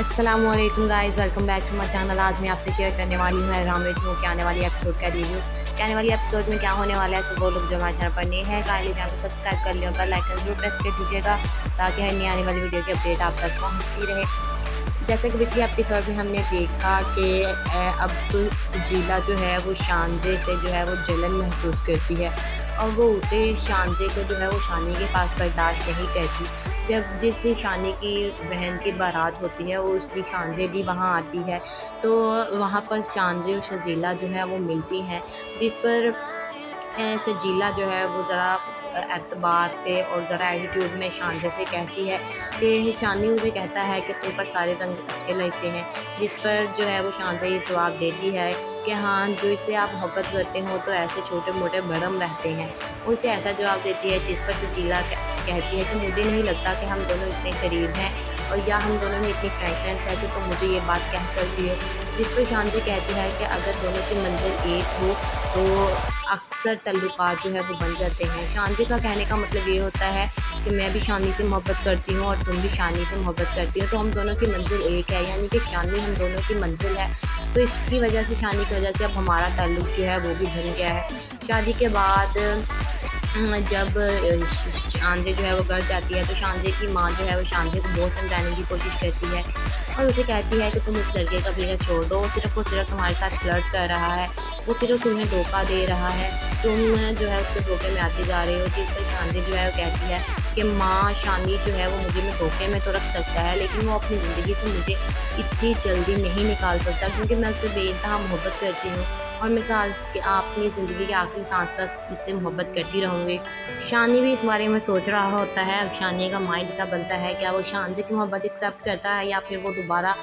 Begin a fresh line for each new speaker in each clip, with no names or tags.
अस्सलामुअलैकुम guys, welcome back to my channel. आज मैं आपसे शेयर करने वाली हूँ हैरान वेज हूँ कि आने वाली एपिसोड का रिव्यू। कि आने वाली एपिसोड में क्या होने वाला है। सो वो लोग जो हमारे चैनल पर नए हैं, काइंडली चैनल को सब्सक्राइब कर लें और बेल आइकन जरूर प्रेस कर दीजिएगा ताकि हर नई आने वाली वीडियो की अपडेट आप तक पहुँचती रहे। जैसे कि पिछली एपिसोड में हमने देखा कि अब सजीला जो है वो शानजे से जो है वो जलन महसूस करती है और वो उसे शानजे को जो है वो शानी के पास बर्दाश्त नहीं करती। जब जिस दिन शानी की बहन की बारात होती है वो उस दिन शानजे भी वहाँ आती है, तो वहाँ पर शानजे और सजीला जो है वो मिलती हैं, जिस पर सजीला जो है वो ज़रा एतबार से और ज़रा एटीट्यूड में शानजे से कहती है कि शानी मुझे कहता है कि तुम पर सारे रंग अच्छे लगते हैं, जिस पर जो है वो शानजे ये जवाब देती है कि हाँ, जो इससे आप मोहब्बत करते हो तो ऐसे छोटे मोटे भरम रहते हैं। वो इसे ऐसा जवाब देती है जिस पर सजीला कहती है कि मुझे नहीं लगता कि हम दोनों इतने करीब हैं और या हम दोनों में इतनी फ्रैंकनेस है कि तुम मुझे ये बात कह सकती हो। जिस पर शानजे कहती है कि अगर दोनों की मंजिल एक हो तो अक्सर तल्लुकात जो है वो बन जाते हैं। शानजे का कहने का मतलब ये होता है कि मैं भी शानी से मोहब्बत करती हूँ और तुम भी शानी से मोहब्बत करती हो, तो हम दोनों की मंजिल एक है, यानी कि शानी हम दोनों की मंजिल है। तो इसकी वजह से, शानी की वजह से अब हमारा ताल्लुक़ जो है वो भी बन गया है। शादी के बाद जब शानजे जो है वो घर जाती है तो शानजे की माँ जो है वो शानजे को बहुत समझाने की कोशिश करती है और उसे कहती है कि तुम उस लड़के का पीछा छोड़ दो, सिर्फ और सिर्फ तुम्हारे साथ फ्लर्ट कर रहा है, वो सिर्फ तुम्हें धोखा दे रहा है, तुम जो है उसके धोखे में आती जा रही हो। जिस पर शानजे जो है वो कहती है कि माँ, शानी जो है वो मुझे में धोखे में तो रख सकता है लेकिन वो अपनी ज़िंदगी से मुझे इतनी जल्दी नहीं निकाल सकता, क्योंकि मैं उससे बेइंतहा मोहब्बत करती हूँ और मैं सांस के अपनी ज़िंदगी के आखिरी सांस तक उससे मोहब्बत करती रहूँगी। शानी भी इस बारे में सोच रहा होता है। अब शानी का माइंड क्या बनता है, क्या वो शानजे की मोहब्बत एक्सेप्ट करता है या फिर वो दोबारा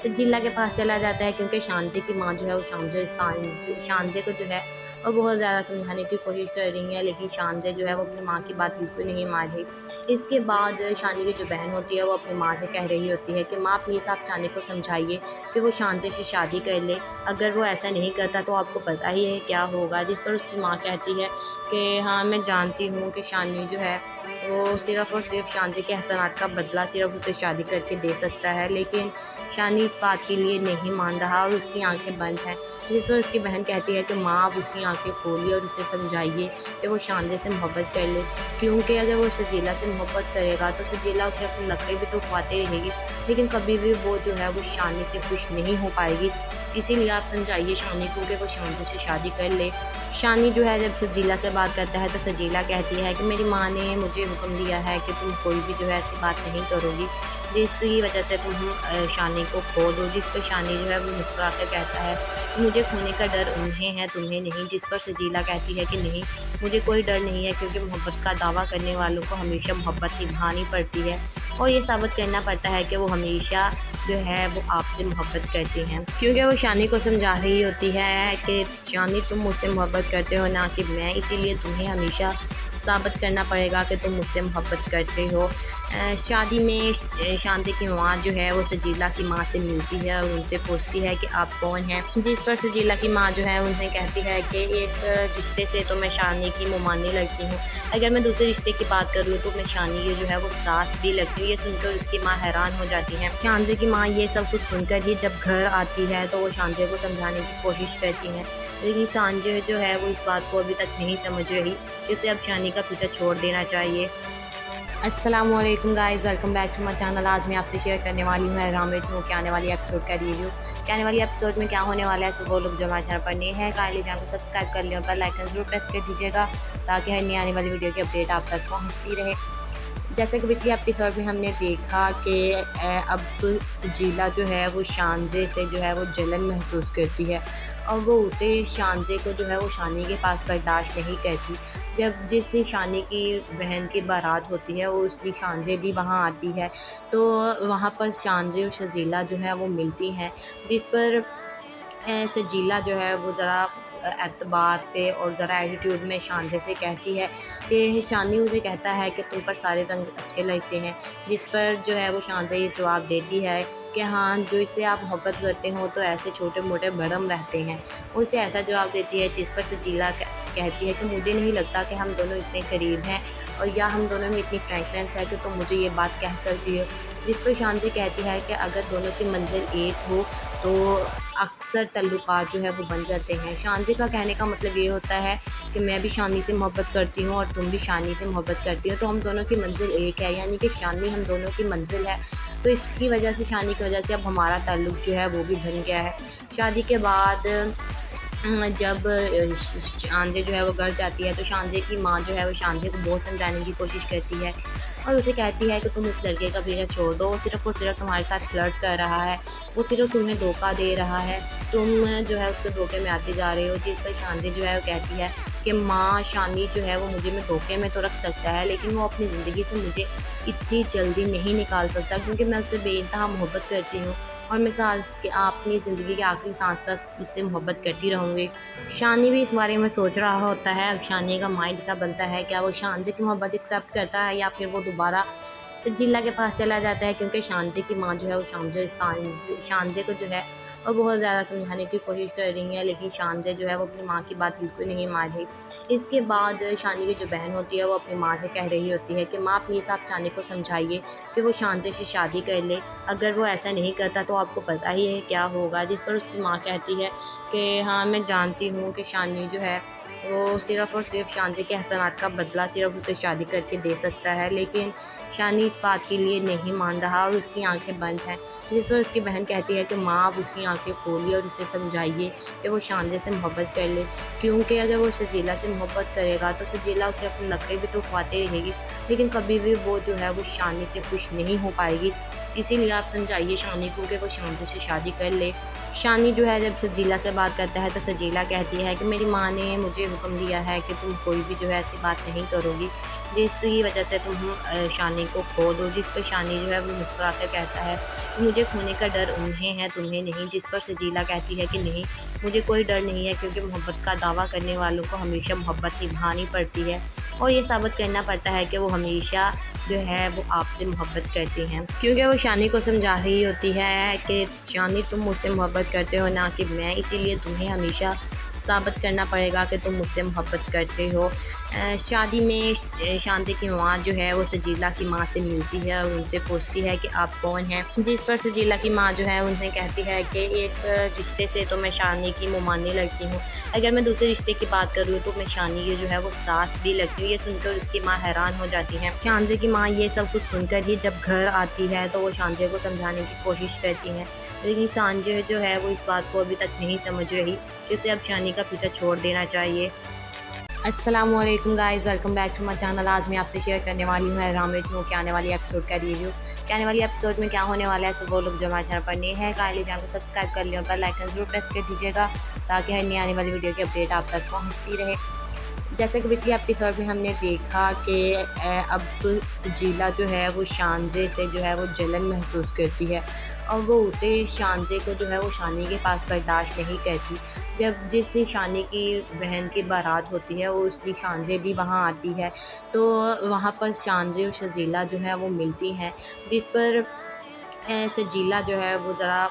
सजीला के पास चला जाता है, क्योंकि शानजे की माँ जो है वो शानजे को जो है वो बहुत ज़्यादा समझाने की कोशिश कर रही है, लेकिन शानजे जो है वो अपनी माँ की बात बिल्कुल नहीं मान रही। इसके बाद शानी की जो बहन होती है वो अपनी माँ से कह रही होती है कि माँ, प्लीज़ आप शानी को समझाइए कि वो शानजे से शादी कर ले, अगर वो ऐसा नहीं करता तो आपको पता ही है क्या होगा। जिस पर उसकी माँ कहती है कि हाँ, मैं जानती हूँ कि शानी जो है वो सिर्फ़ और सिर्फ शानजे के एहसानात का बदला सिर्फ उसे शादी करके दे सकता है, लेकिन शानी इस बात के लिए नहीं मान रहा और उसकी आंखें बंद हैं। जिस पर उसकी बहन कहती है कि माँ, आप उसकी आंखें खोलिए और उसे समझाइए कि वो शानजे से मोहब्बत कर ले, क्योंकि अगर वो सजीला से मोहब्बत करेगा तो सजीला उसे अपनी नकलें भी तो खुआती रहेगी, लेकिन कभी भी वो जो है वो शानी से खुश नहीं हो पाएगी। इसीलिए आप समझाइए शानी को कि वो शानजे से शादी कर ले। शानी जो है जब सजीला से बात करता है तो सजीला कहती है कि मेरी माँ ने मुझे हुक्म दिया है कि तुम कोई भी जो है ऐसी बात नहीं करोगी जिसकी वजह से तुम शानी को खो दो। जिस पर शानी जो है वो मुस्कुरा कर कहता है कि मुझे खोने का डर उन्हें है, तुम्हें नहीं। जिस पर सजीला कहती है कि नहीं, मुझे कोई डर नहीं है, क्योंकि मोहब्बत का दावा करने वालों को हमेशा मोहब्बत निभानी पड़ती है और ये साबित करना पड़ता है कि वो हमेशा जो है वो आपसे मोहब्बत करते हैं, क्योंकि वो शानी को समझा रही होती है कि शानी, तुम मुझसे मोहब्बत करते हो ना कि मैं, इसीलिए तुम्हें हमेशा साबित करना पड़ेगा कि तुम मुझसे मोहब्बत करते हो। शादी में शानजे की माँ जो है वो सजीला की माँ से मिलती है और उनसे पूछती है कि आप कौन हैं। जिस पर सजीला की माँ जो है उनसे कहती है कि एक रिश्ते से तो मैं शानी की मुमानी लड़की हूँ, अगर मैं दूसरे रिश्ते की बात करूँ तो मैं शानी की जो है वो सास भी लगती है। ये सुनकर उसकी माँ हैरान हो जाती है। शानजे की माँ ये सब कुछ सुनकर ही जब घर आती है तो वो शानजे को समझाने की कोशिश करती है, लेकिन शानजे जो है वो इस बात को अभी तक नहीं समझ रही कि उसे अब शानी का पीछा छोड़ देना चाहिए। अस्सलामुअलैकुम guys, welcome back to my channel. आज मैं आपसे शेयर करने वाली हूँ हैरान वेज हूँ कि आने वाली एपिसोड का रिव्यू। कि आने वाली एपिसोड में क्या होने वाला है। सो वो लोग जो हमारे चैनल पर नए हैं, काइंडली चैनल को सब्सक्राइब कर लें और बेल आइकन जरूर प्रेस कर दीजिएगा ताकि हर नई आने वाली वीडियो की अपडेट आप तक पहुँचती रहे। जैसे कि पिछली एपिसोड में हमने देखा कि अब सजीला जो है वो शानजे से जो है वो जलन महसूस करती है और वो उसे शानजे को जो है वो शानी के पास बर्दाश्त नहीं करती। जब जिस दिन शानी की बहन की बारात होती है वो उस दिन शानजे भी वहाँ आती है, तो वहाँ पर शानजे और सजीला जो है वो मिलती हैं, जिस पर सजीला जो है वो ज़रा एतबार से और ज़रा एटीट्यूड में शानजे से कहती है कि शानी मुझे कहता है कि तुम पर सारे रंग अच्छे लगते हैं, जिस पर जो है वो शानजे ये जवाब देती है कि हाँ, जो इससे आप मोहब्बत करते हो तो ऐसे छोटे मोटे भरम रहते हैं। वो उसे ऐसा जवाब देती है जिस पर सजीला कहती है कि मुझे नहीं लगता कि हम दोनों इतने करीब हैं और या हम दोनों में इतनी फ्रैंकनेस है कि तुम मुझे ये बात कह सकती हो। जिस पर शानजी कहती है कि अगर दोनों की मंजिल एक हो तो अक्सर तल्लुकात जो है वो बन जाते हैं। शानजी का कहने का मतलब ये होता है कि मैं भी शानी से मोहब्बत करती हूँ और तुम भी शानी से मोहब्बत करती हो, तो हम दोनों की मंजिल एक है, यानी कि शानी हम दोनों की मंजिल है। तो इसकी वजह से, शानी की वजह से अब हमारा ताल्लुक़ जो है वो भी बन गया है। शादी के बाद जब शानजे जो है वो घर जाती है तो शानजे की माँ जो है वो शानजे को बहुत समझाने की कोशिश करती है और उसे कहती है कि तुम उस लड़के का पीछा छोड़ दो, वो सिर्फ़ और सिर्फ तुम्हारे साथ फ्लर्ट कर रहा है, वो सिर्फ तुम्हें धोखा दे रहा है, तुम जो है उसके धोखे में आते जा रहे हो। जिस पर शानजे जो है वो कहती है कि माँ, शानी जो है वो मुझे मैं धोखे में तो रख सकता है, लेकिन वो अपनी ज़िंदगी से मुझे इतनी जल्दी नहीं निकाल सकता, क्योंकि मैं उससे बेइंतहा मोहब्बत करती हूँ और मैं अपनी ज़िंदगी के आखिरी सांस तक उससे मोहब्बत करती रहूँगी। शानी भी इस बारे में सोच रहा होता है। अब शानी का माइंड क्या बनता है, क्या वो शानजे की मोहब्बत एक्सेप्ट करता है या फिर वो दोबारा सजीला के पास चला जाता है, क्योंकि शानजे की माँ जो है वो शानजे को जो है वो बहुत ज़्यादा समझाने की कोशिश कर रही है, लेकिन शानजे जो है वो अपनी माँ की बात बिल्कुल नहीं मान रही। इसके बाद शानी की जो बहन होती है वो अपनी माँ से कह रही होती है कि माँ प्लीज़ आप शानी को समझाइए कि वो शानजे से शादी कर ले, अगर वो ऐसा नहीं करता तो आपको पता ही है क्या होगा। जिस पर उसकी माँ कहती है कि हाँ, मैं जानती हूँ कि शानी जो है वो सिर्फ़ और सिर्फ शानजे के एहसानात का बदला सिर्फ उसे शादी करके दे सकता है, लेकिन शानी इस बात के लिए नहीं मान रहा और उसकी आंखें बंद हैं। जिस पर उसकी बहन कहती है कि माँ, आप उसकी आंखें खोलिए और उसे समझाइए कि वो शानजे से मोहब्बत कर ले, क्योंकि अगर वो सजीला से मोहब्बत करेगा तो सजीला उसे अपने नखरे भी तो खुआते रहेगी, लेकिन कभी भी वो जो है वो शानी से खुश नहीं हो पाएगी। इसीलिए आप समझाइए शानी को कि वो शानजे से शादी कर ले। शानी जो है जब सजीला से बात करता है तो सजीला कहती है कि मेरी माँ ने मुझे हुक्म दिया है कि तुम कोई भी जो है ऐसी बात नहीं करोगी जिसकी वजह से तुम शानी को खो दो। जिस पर शानी जो है वो मुस्कुरा कर कहता है कि मुझे खोने का डर उन्हें है, तुम्हें नहीं। जिस पर सजीला कहती है कि नहीं, मुझे कोई डर नहीं है, क्योंकि मोहब्बत का दावा करने वालों को हमेशा मोहब्बत निभानी पड़ती है और ये साबित करना पड़ता है कि वो हमेशा जो है वो आपसे मोहब्बत करती हैं, क्योंकि वो शानी को समझा रही होती है कि शानी, तुम मुझसे मोहब्बत करते हो ना कि मैं, इसीलिए तुम्हें हमेशा साबित करना पड़ेगा कि तुम मुझसे मोहब्बत करते हो। शादी में शानजे की माँ जो है वो सजीला की माँ से मिलती है और उनसे पूछती है कि आप कौन हैं। जिस पर सजीला की माँ जो है उनसे कहती है कि एक रिश्ते से तो मैं शानी की मुमानी लगती हूँ, अगर मैं दूसरे रिश्ते की बात करूँ तो मैं शानी की जो है वो सास भी लगती हूँ। ये सुनकर उसकी माँ हैरान हो जाती है। शानजे की माँ ये सब कुछ सुनकर ही जब घर आती है तो वो शानजे को समझाने की कोशिश करती हैं, लेकिन शानजे जो है वो इस बात को अभी तक नहीं समझ रही कि उसे अब शानी का पीछा छोड़ देना चाहिए। अस्सलामुअलैकुम guys, welcome back to my channel. आज मैं आपसे शेयर करने वाली हूँ राम रेचमो के आने वाली एपिसोड का रिव्यू। कि आने वाली एपिसोड में क्या होने वाला है, सो वो लोग जो हमारे चैनल पर नए हैं काइंडली चैनल को सब्सक्राइब कर लें और बेल आइकन जरूर प्रेस कर दीजिएगा ताकि हर नई आने वाली वीडियो की अपडेट आप तक पहुँचती रहे। जैसे कि पिछली एपिसोड में हमने देखा कि अब तो सजीला जो है वो शानजे से जो है वो जलन महसूस करती है और वो उसे शानजे को जो है वो शानी के पास बर्दाश्त नहीं करती। जिस दिन शानी की बहन की बारात होती है वो उस दिन शानजे भी वहाँ आती है, तो वहाँ पर शानजे और सजीला जो है वो मिलती हैं। जिस पर सजीला जो है वो ज़रा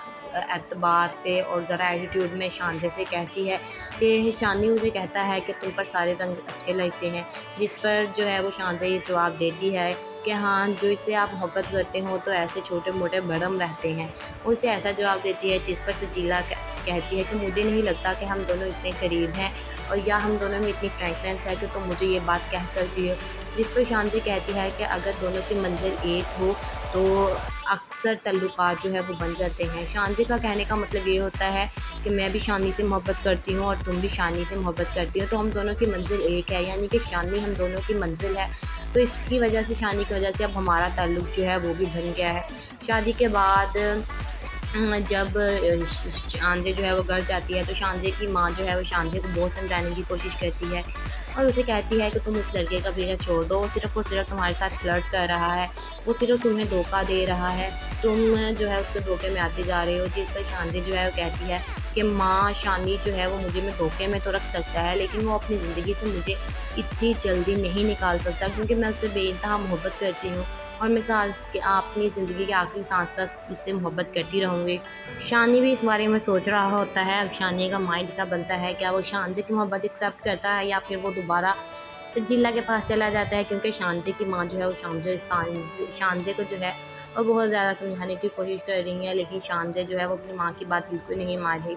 एतबार से और ज़रा एटीट्यूड में शानजे से कहती है कि शानी मुझे कहता है कि तुम पर सारे रंग अच्छे लगते हैं। जिस पर जो है वो शानजे ये जवाब देती है कि हाँ, जो इससे आप मोहब्बत करते हो तो ऐसे छोटे मोटे भरम रहते हैं। वो उसे ऐसा जवाब देती है। जिस पर सजीला कहती है कि मुझे नहीं लगता कि हम दोनों इतने करीब हैं और या हम दोनों में इतनी फ्रैंकनेस है कि तुम मुझे ये बात कह सकती हो। जिस पर शानजे कहती है कि अगर दोनों की मंजिल एक हो तो अक्सर तल्लुकात जो है वो बन जाते हैं। शानजे का कहने का मतलब ये होता है कि मैं भी शानी से मोहब्बत करती हूँ और तुम भी शानी से मोहब्बत करती हो, तो हम दोनों की मंजिल एक है, यानी कि शानी हम दोनों की मंजिल है। तो इसकी वजह से, शानी की वजह से अब हमारा ताल्लुक़ जो है वो भी बन गया है। शादी के बाद जब शानजे जो है वो घर जाती है तो शानजे की माँ जो है वो शानजे को बहुत समझाने की कोशिश करती है और उसे कहती है कि तुम उस लड़के का पीछा छोड़ दो, वो सिर्फ और सिर्फ तुम्हारे साथ फ्लर्ट कर रहा है, वो सिर्फ तुम्हें धोखा दे रहा है, तुम जो है उसके धोखे में आते जा रहे हो। जिस पर शानजे जो है वो कहती है कि माँ, शानी जो है वो मुझे मैं धोखे में तो रख सकता है, लेकिन वो अपनी ज़िंदगी से मुझे इतनी जल्दी नहीं निकाल सकता, क्योंकि मैं उससे बेइंतहा मोहब्बत करती हूँ और मैं सांस के अपनी ज़िंदगी के आखिरी सांस तक उससे मोहब्बत करती रहूँगी। शानी भी इस बारे में सोच रहा होता है। अब शानी का माइंड क्या बनता है, क्या वो शानज़े की मोहब्बत एक्सेप्ट करता है या फिर वो दोबारा सजीला के पास चला जाता है, क्योंकि शानज़े की माँ जो है वो शानज़े को जो है वो बहुत ज़्यादा समझाने की कोशिश कर रही है, लेकिन शानज़े जो है वो अपनी माँ की बात बिल्कुल नहीं मान रही।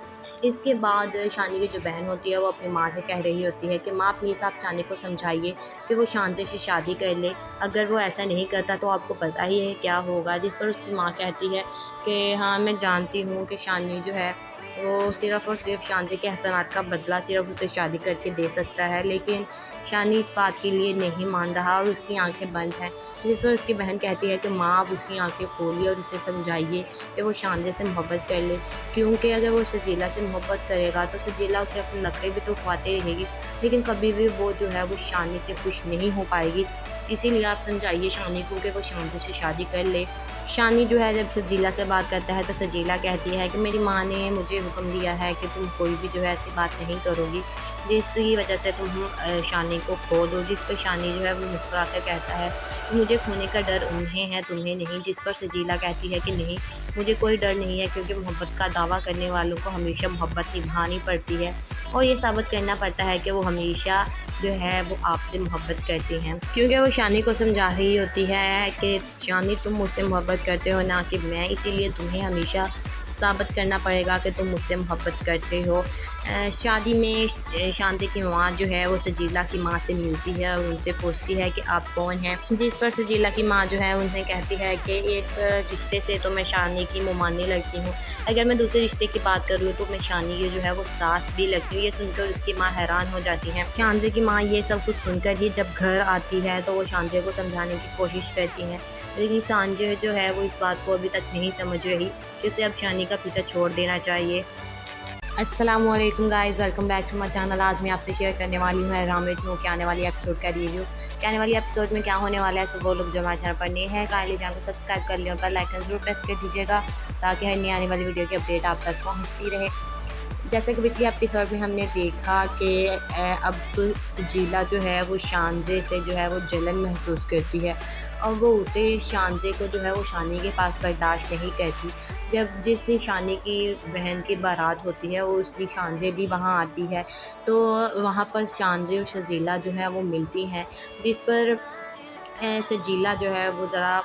इसके बाद शानी की जो बहन होती है वो अपनी माँ से कह रही होती है कि माँ प्लीज़ आप शानी को समझाइए कि वो शानज़े से शादी कर ले, अगर वो ऐसा नहीं करता तो आपको पता ही है क्या होगा। जिस पर उसकी माँ कहती है कि हाँ, मैं जानती हूँ कि शानी जो है वो सिर्फ़ और सिर्फ शानज़े के एहसानात का बदला सिर्फ़ उसे शादी करके दे सकता है, लेकिन शानी इस बात के लिए नहीं मान रहा और उसकी आंखें बंद हैं। जिस पर उसकी बहन कहती है कि माँ आप उसकी आंखें खोलिए और उसे समझाइए कि वो शानज़े से मोहब्बत कर ले, क्योंकि अगर वो सजीला से मोहब्बत करेगा तो सजीला उसे अपने नखरे भी तो उठवाते रहेगी, लेकिन कभी भी वो जो है वो शानी से खुश नहीं हो पाएगी। इसीलिए आप समझाइए शानी को कि वो शानज़े से शादी कर ले। शानी जो है जब सजीला से बात करता है तो सजीला कहती है कि मेरी माँ ने मुझे हुक्म दिया है कि तुम कोई भी जो है ऐसी बात नहीं करोगी जिसकी वजह से तुम शानी को खो दो। जिस पर शानी जो है वो मुस्कुरा कर कहता है कि मुझे खोने का डर उन्हें है, तुम्हें नहीं। जिस पर सजीला कहती है कि नहीं, मुझे कोई डर नहीं है, क्योंकि मोहब्बत का दावा करने वालों को हमेशा मोहब्बत निभानी पड़ती है और ये साबित करना पड़ता है कि वो हमेशा जो है वो आपसे मोहब्बत करते हैं, क्योंकि वो शानी को समझा रही होती है कि शानी तुम मुझसे मोहब्बत करते हो ना कि मैं, इसीलिए तुम्हें हमेशा साबित करना पड़ेगा कि तुम मुझसे मोहब्बत करते हो। शादी में शानज़े की माँ जो है वो सजीला की माँ से मिलती है और उनसे पूछती है कि आप कौन हैं। जिस पर सजीला की माँ जो है उनसे कहती है कि एक रिश्ते से तो मैं शानी की मुमानी लगती हूँ, अगर मैं दूसरे रिश्ते की बात करूँ तो मैं शानी की जो है वो सास भी लगती हूँ। ये सुनकर उसकी माँ हैरान हो जाती है। शानज़े की माँ ये सब कुछ सुनकर ही जब घर आती है तो वो शानज़े को समझाने की कोशिश करती हैं, लेकिन शानज़े जो है वो इस बात को अभी तक नहीं समझ रही कि उसे अब शानी का पीछा छोड़ देना चाहिए। अस्सलामुअलैकुम guys, welcome back to my channel. आज मैं आपसे शेयर करने वाली हूँ राम में के आने वाली एपिसोड का रिव्यू। कि आने वाली एपिसोड में क्या होने वाला है, सो वो लोग जो हमारे चैनल पर नए हैं काइंडली चैनल को सब्सक्राइब कर लें और बेल आइकन ज़रूर प्रेस कर दीजिएगा ताकि हर नई आने वाली वीडियो की अपडेट आप तक पहुँचती रहे। जैसे कि पिछली एपिसोड में हमने देखा कि अब सजीला जो है वो शानज़े से जो है वो जलन महसूस करती है और वो उसे शानज़े को जो है वो शानी के पास बर्दाश्त नहीं करती। जब जिस दिन शानी की बहन की बारात होती है वो उस दिन शानज़े भी वहाँ आती है, तो वहाँ पर शानज़े और सजीला जो है वो मिलती हैं। जिस पर सजीला जो है वो ज़रा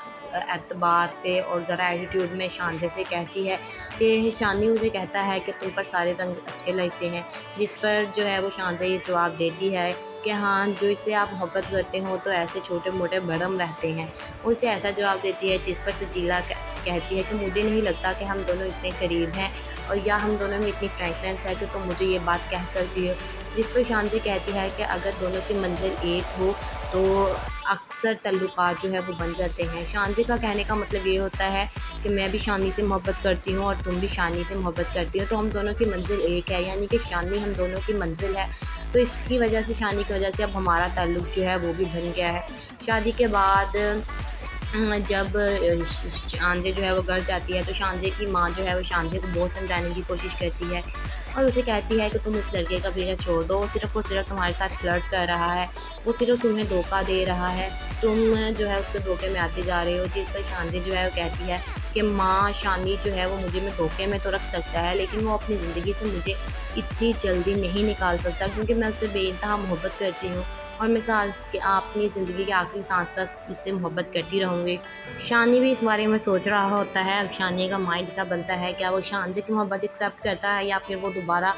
एतबार से और ज़रा एटीट्यूड में शानज़े से कहती है कि शानी मुझे कहता है कि तुम पर सारे रंग अच्छे लगते हैं। जिस पर जो है वो शानज़े ये जवाब देती है कि हाँ, जो इससे आप मोहब्बत करते हो तो ऐसे छोटे मोटे भरम रहते हैं। वो इसे ऐसा जवाब देती है, जिस पर सजीला कहती है कि मुझे नहीं लगता कि हम दोनों इतने करीब हैं और या हम दोनों में इतनी फ्रैंकनेस है कि तुम मुझे ये बात कह सकती हो। जिस पर शानज़े कहती है कि अगर दोनों की मंजिल एक हो तो अक्सर तल्लुकात जो है वो बन जाते हैं। शानज़े का कहने का मतलब ये होता है कि मैं भी शानी से मोहब्बत करती हूँ और तुम भी शानी से मोहब्बत करती हो, तो हम दोनों की मंजिल एक है, यानी कि शानी हम दोनों की मंजिल है। तो इसकी वजह से, शानी की वजह से अब हमारा ताल्लुक़ जो है वो भी बन गया है। शादी के बाद जब शानज़े जो है वो घर जाती है तो शानज़े की माँ जो है वो शानज़े को बहुत समझाने की कोशिश करती है और उसे कहती है कि तुम उस लड़के का पीछा छोड़ दो, वो सिर्फ़ और सिर्फ तुम्हारे साथ फ्लर्ट कर रहा है, वो सिर्फ तुम्हें धोखा दे रहा है, तुम जो है उसके धोखे में आते जा रहे हो। जिस पर शानज़े जो है वो कहती है कि माँ, शानी जो है वो मुझे में धोखे में तो रख सकता है, लेकिन वो अपनी ज़िंदगी से मुझे इतनी जल्दी नहीं निकाल सकता, क्योंकि मैं उससे बेइंतहा मोहब्बत करती हूँ और मैं अपनी ज़िंदगी के आखिरी सांस तक उससे मोहब्बत करती रहूँगी। शानी भी इस बारे में सोच रहा होता है। अब शानी का माइंड क्या बनता है, क्या वो शानज़े की मोहब्बत एक्सेप्ट करता है या फिर वो दोबारा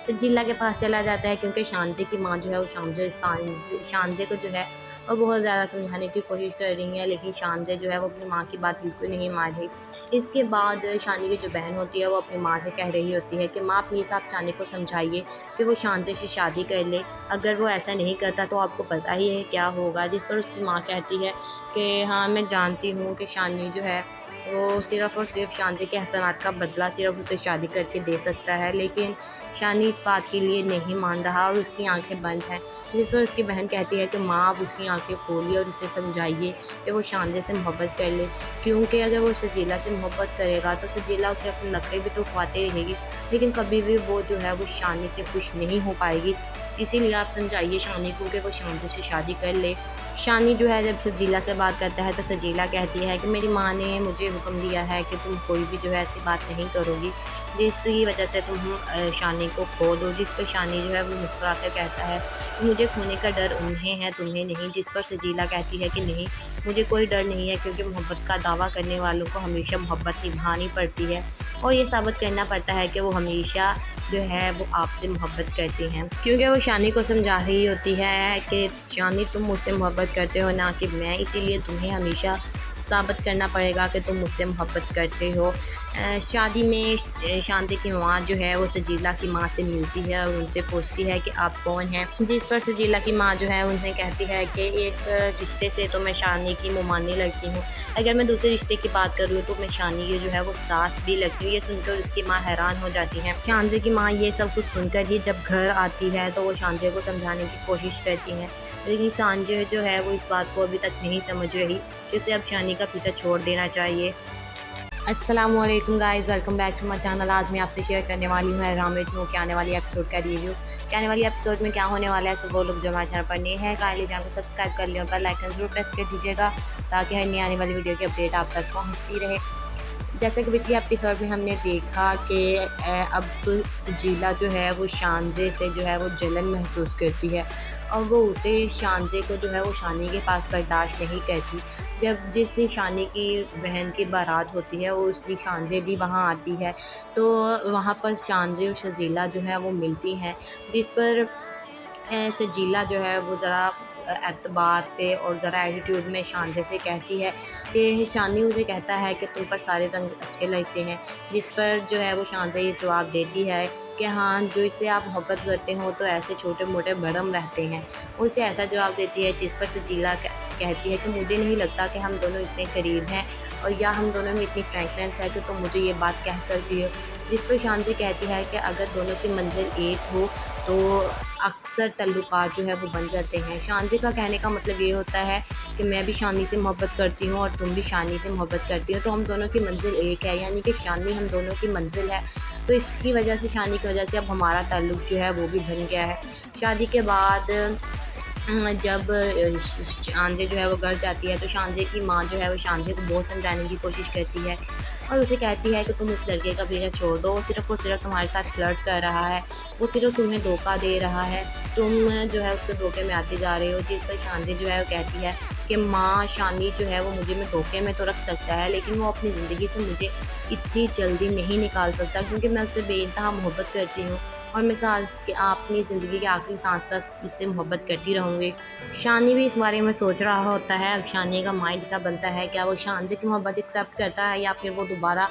सजीला के पास चला जाता है, क्योंकि शानज़े की माँ जो है वो शानज़े को जो है वो बहुत ज़्यादा समझाने की कोशिश कर रही है, लेकिन शानज़े जो है वो अपनी माँ की बात बिल्कुल नहीं मान रही। इसके बाद शानी की जो बहन होती है वो अपनी माँ से कह रही होती है कि माँ प्लीज़ आप शानी को समझाइए कि वो शानज़े से शादी कर ले, अगर वो ऐसा नहीं करता तो आपको पता ही है क्या होगा। जिस पर उसकी माँ कहती है कि हाँ, मैं जानती हूँ कि शानी जो है वो सिर्फ़ और सिर्फ शानज़े के एहसानात का बदला सिर्फ़ उसे शादी करके दे सकता है, लेकिन शानी इस बात के लिए नहीं मान रहा और उसकी आंखें बंद हैं। जिस पर उसकी बहन कहती है कि माँ आप उसकी आंखें खोलिए और उसे समझाइए कि वो शानज़े से मोहब्बत कर ले, क्योंकि अगर वो सजीला से मोहब्बत करेगा तो सजीला उसे अपने नखरे भी तो उठवाते रहेगी, लेकिन कभी भी वो जो है वो शानी से खुश नहीं हो पाएगी। इसीलिए आप समझाइए शानी को कि वो शानज़े से शादी कर ले। शानी जो है जब सजीला से बात करता है तो सजीला कहती है कि मेरी माँ ने मुझे हुक्म दिया है कि तुम कोई भी जो है ऐसी बात नहीं करोगी जिसकी वजह से तुम शानी को खो दो। जिस पर शानी जो है वो मुस्कुरा कर कहता है कि मुझे खोने का डर उन्हें है, तुम्हें नहीं। जिस पर सजीला कहती है कि नहीं, मुझे कोई डर नहीं है, क्योंकि मोहब्बत का दावा करने वालों को हमेशा मोहब्बत निभानी पड़ती है और ये साबित करना पड़ता है कि वो हमेशा जो है वो आपसे मोहब्बत करते हैं। क्योंकि वो शानी को समझा रही होती है कि शानी तुम मुझसे मोहब्बत करते हो ना कि मैं, इसीलिए तुम्हें हमेशा साबित करना पड़ेगा कि तुम मुझसे मोहब्बत करते हो। शादी में शांजे की माँ जो है वो सजीला की माँ से मिलती है और उनसे पूछती है कि आप कौन हैं। जिस पर सजीला की माँ जो है उन्हें कहती है कि एक रिश्ते से तो मैं शानी की मुमानी लगती हूँ, अगर मैं दूसरे रिश्ते की बात करूँ तो मैं शानी की जो है वो सास भी लगती हूँ। ये सुनकर उसकी माँ हैरान हो जाती है। शांजे की माँ ये सब कुछ सुनकर ही जब घर आती है तो वो शांजे को समझाने की कोशिश करती है, लेकिन शांजे जो है वो इस बात को अभी तक नहीं समझ रही कि उसे अब शानी का पीछा छोड़ देना चाहिए। अस्सलामुअलैकुम guys, welcome back to my channel. आज मैं आपसे शेयर करने वाली हूँ रामेज मूवी के आने वाली एपिसोड का रिव्यू। कि आने वाली एपिसोड में क्या होने वाला है, सो वो लोग जो हमारे चैनल पर नए हैं काइंडली चैनल को सब्सक्राइब कर लें और बेल आइकन जरूर प्रेस कर दीजिएगा ताकि हर नई आने वाली वीडियो की अपडेट आप तक पहुँचती रहे। जैसे कि पिछली एपिसोड में हमने देखा कि अब सजीला जो है वो शांजे से जो है वो जलन महसूस करती है और वो उसे शांजे को जो है वो शानी के पास बर्दाश्त नहीं करती। जब जिस दिन शानी की बहन की बारात होती है वो उस दिन शांजे भी वहाँ आती है, तो वहाँ पर शांजे और सजीला जो है वो मिलती हैं। जिस पर सजीला जो है वो ज़रा एतबार से और ज़रा एटीट्यूड में शांजे से कहती है कि शानी मुझे कहता है कि तुम पर सारे रंग अच्छे लगते हैं। जिस पर जो है वो शांजे ये जवाब देती है कि हाँ, जो इससे आप मोहब्बत करते हो तो ऐसे छोटे मोटे भरम रहते हैं। वो उसे ऐसा जवाब देती है जिस पर सजीला कहती है कि मुझे नहीं लगता कि हम दोनों इतने करीब हैं और या हम दोनों में इतनी फ्रैंकनेस है कि तुम मुझे ये बात कह सकती हो। जिस पर शांजे कहती है कि अगर दोनों की मंजिल एक हो तो अक्सर तल्लुकात जो है वो बन जाते हैं। शांजे का कहने का मतलब ये होता है कि मैं भी शानी से मोहब्बत करती हूँ और तुम भी शानी से मोहब्बत करती हो, तो हम दोनों की मंजिल एक है, यानी कि शानी हम दोनों की मंजिल है। तो इसकी वजह से, शानी की वजह से अब हमारा ताल्लुक़ जो है वो भी बन गया है। शादी के बाद जब शांजे जो है वो घर जाती है तो शांजे की माँ जो है वो शांजे को बहुत समझाने की कोशिश करती है और उसे कहती है कि तुम उस लड़के का पीछा छोड़ दो, वो सिर्फ़ और सिर्फ तुम्हारे साथ फ्लर्ट कर रहा है, वो सिर्फ तुम्हें धोखा दे रहा है, तुम जो है उसके धोखे में आते जा रहे हो। जिस पर शांजे जो है वो कहती है कि माँ, शानी जो है वो मुझे मैं धोखे में तो रख सकता है लेकिन वो अपनी ज़िंदगी से मुझे इतनी जल्दी नहीं निकाल सकता, क्योंकि मैं उससे बेइंतहा मोहब्बत करती हूँ और मैं अपनी ज़िंदगी के आखिरी सांस तक उससे मोहब्बत करती रहूँगी। शानी भी इस बारे में सोच रहा होता है। अब शानी का माइंड क्या बनता है, क्या वो शांजे की मोहब्बत एक्सेप्ट करता है या फिर वो दोबारा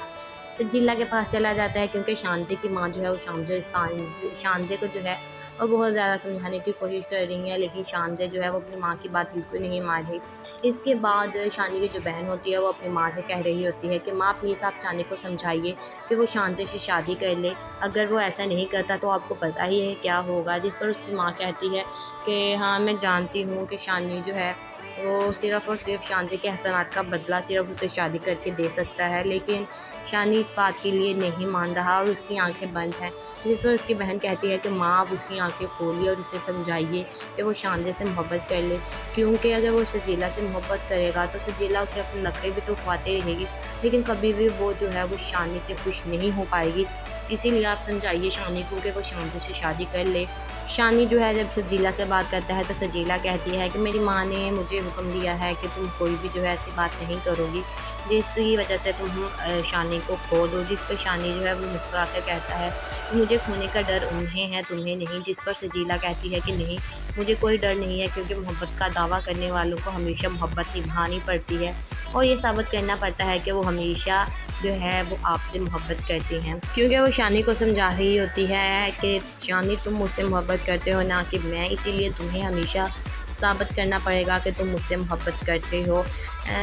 सजीला के पास चला जाता है, क्योंकि शांजे की माँ जो है वो शांजे को जो है वो बहुत ज़्यादा समझाने की कोशिश कर रही है, लेकिन शांजे जो है वो अपनी माँ की बात बिल्कुल नहीं मान रही। इसके बाद शानी की जो बहन होती है वो अपनी माँ से कह रही होती है कि माँ प्लीज़ आप शानी को समझाइए कि वो शांजे से शादी कर ले, अगर वो ऐसा नहीं करता तो आपको पता ही है क्या होगा। जिस पर उसकी माँ कहती है कि हाँ, मैं जानती हूँ कि शानी जो है वो सिर्फ़ और सिर्फ शांजे के एहसानात का बदला सिर्फ उसे शादी करके दे सकता है, लेकिन शानी इस बात के लिए नहीं मान रहा और उसकी आंखें बंद हैं। जिस पर उसकी बहन कहती है कि माँ, आप उसकी आंखें खोलिए और उसे समझाइए कि वो शांजे से मोहब्बत कर ले, क्योंकि अगर वो सजीला से मोहब्बत करेगा तो सजीला उसे अपने नखरे भी तो उठवाते रहेगी, लेकिन कभी भी वो जो है वो शानी से खुश नहीं हो पाएगी। इसीलिए आप समझाइए शानी को कि वो शांजे से शादी कर ले। शानी जो है जब सजीला से बात करता है तो सजीला कहती है कि मेरी माँ ने मुझे हुक्म दिया है कि तुम कोई भी जो है ऐसी बात नहीं करोगी जिसकी वजह से तुम शानी को खो दो। जिस पर शानी जो है वो मुस्कुरा कर कहता है कि मुझे खोने का डर उन्हें है, तुम्हें नहीं। जिस पर सजीला कहती है कि नहीं, मुझे कोई डर नहीं है, क्योंकि मोहब्बत का दावा करने वालों को हमेशा मोहब्बत निभानी पड़ती है और ये साबित करना पड़ता है कि वो हमेशा जो है वो आपसे मोहब्बत करते हैं। क्योंकि वो शानी को समझा रही होती है कि शानी तुम मुझसे मोहब्बत करते हो ना कि मैं, इसीलिए तुम्हें हमेशा साबित करना पड़ेगा कि तुम मुझसे मोहब्बत करते हो।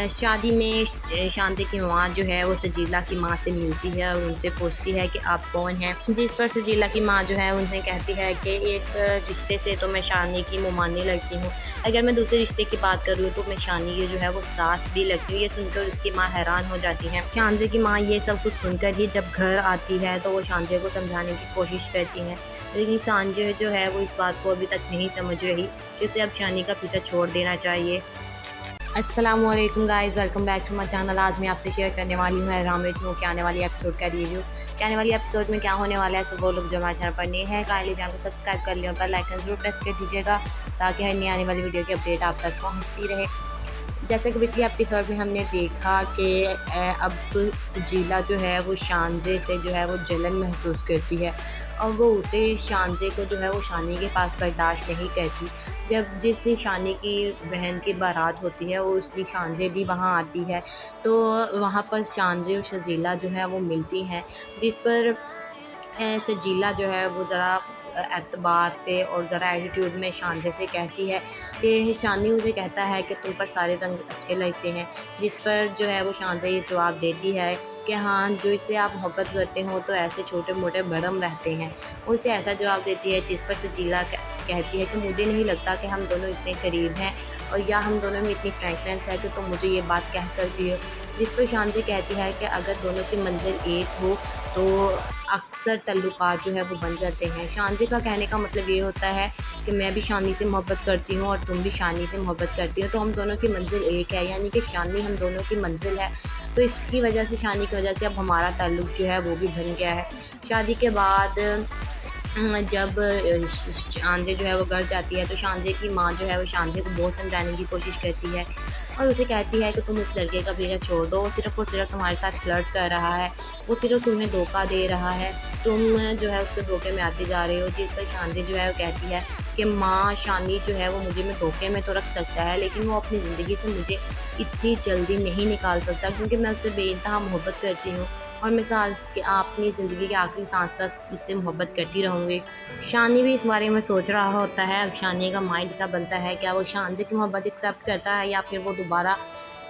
शादी में शांजे की माँ जो है वो सजीला की माँ से मिलती है और उनसे पूछती है कि आप कौन हैं। जिस पर सजीला की माँ जो है उन्हें कहती है कि एक रिश्ते से तो मैं शानी की मुमानी लगती हूँ, अगर मैं दूसरे रिश्ते की बात करूँ तो मैं शानी की जो है वो सास भी लगती हूँ। ये सुनकर उसकी माँ हैरान हो जाती है। शांजे की माँ ये सब कुछ सुनकर ही जब घर आती है तो वो शांजे को समझाने की कोशिश करती हैं, लेकिन शांजे जो है वो इस बात को अभी तक नहीं समझ रही कि उसे अब शानी शानी का पीछा छोड़ देना चाहिए। अस्सलामुअलैकुम guys, welcome back to my channel. आज मैं आपसे शेयर करने वाली हूँ राम में के आने वाली एपिसोड का रिव्यू। कि आने वाली एपिसोड में क्या होने वाला है। सो वो लोग जो हमारे चैनल पर नए हैं काइंडली चैनल को सब्सक्राइब कर लें और बेल आइकन ज़रूर प्रेस कर दीजिएगा ताकि हर नई आने वाली वीडियो की अपडेट आप तक पहुँचती रहे। जैसे कि पिछली एपिसोड में हमने देखा कि अब सजीला जो है वो शानजे से जो है वो जलन महसूस करती है और वो उसे शानजे को जो है वो शानी के पास बर्दाश्त नहीं करती। जब जिस दिन शानी की बहन की बारात होती है उस दिन शानजे भी वहाँ आती है, तो वहाँ पर शानजे और सजीला जो है वो मिलती हैं, जिस पर सजीला जो है वो ज़रा एतबार से और ज़रा एटीट्यूड में शानजे से कहती है कि शानी मुझे कहता है कि तुम पर सारे रंग अच्छे लगते हैं, जिस पर जो है वो शानजे ये जवाब देती है कि हाँ, जो इससे आप मोहब्बत करते हो तो ऐसे छोटे मोटे भरम रहते हैं। उसे ऐसा जवाब देती है जिस पर सजीला कहती है कि मुझे नहीं लगता कि हम दोनों इतने करीब हैं और या हम दोनों में इतनी फ्रैंकनेस है कि तुम मुझे ये बात कह सकती हो। जिस पर शानजे कहती है कि अगर दोनों की मंजिल एक हो तो अक्सर तल्लुकात जो है वो बन जाते हैं। शानजे का कहने का मतलब ये होता है कि मैं भी शानी से मोहब्बत करती हूँ और तुम भी शानी से मोहब्बत करती हो, तो हम दोनों की मंजिल एक है, यानी कि शानी हम दोनों की मंजिल है। तो इसकी वजह से शानी की वजह से अब हमारा ताल्लुक़ जो है वो भी बन गया है। शादी के बाद जब शानजे जो है वो घर जाती है तो शानजे की माँ जो है वो शानजे को बहुत समझाने की कोशिश करती है और उसे कहती है कि तुम उस लड़के का पीछा छोड़ दो, वो सिर्फ़ और सिर्फ तुम्हारे साथ फ्लर्ट कर रहा है, वो सिर्फ तुम्हें धोखा दे रहा है, तुम जो है उसके धोखे में आते जा रहे हो। जिस पर शानजे जो है वो कहती है कि माँ, शानी जो है वो मुझे मैं धोखे में तो रख सकता है लेकिन वो अपनी ज़िंदगी से मुझे इतनी जल्दी नहीं निकाल सकता, क्योंकि मैं उससे बेइंतहा मोहब्बत करती हूँ और मैं अपनी ज़िंदगी के आखिरी सांस तक उससे मोहब्बत करती रहूँगी। शानी भी इस बारे में सोच रहा होता है। अब शानी का माइंड क्या बनता है, क्या वो शानजे की मोहब्बत एक्सेप्ट करता है या फिर वो दोबारा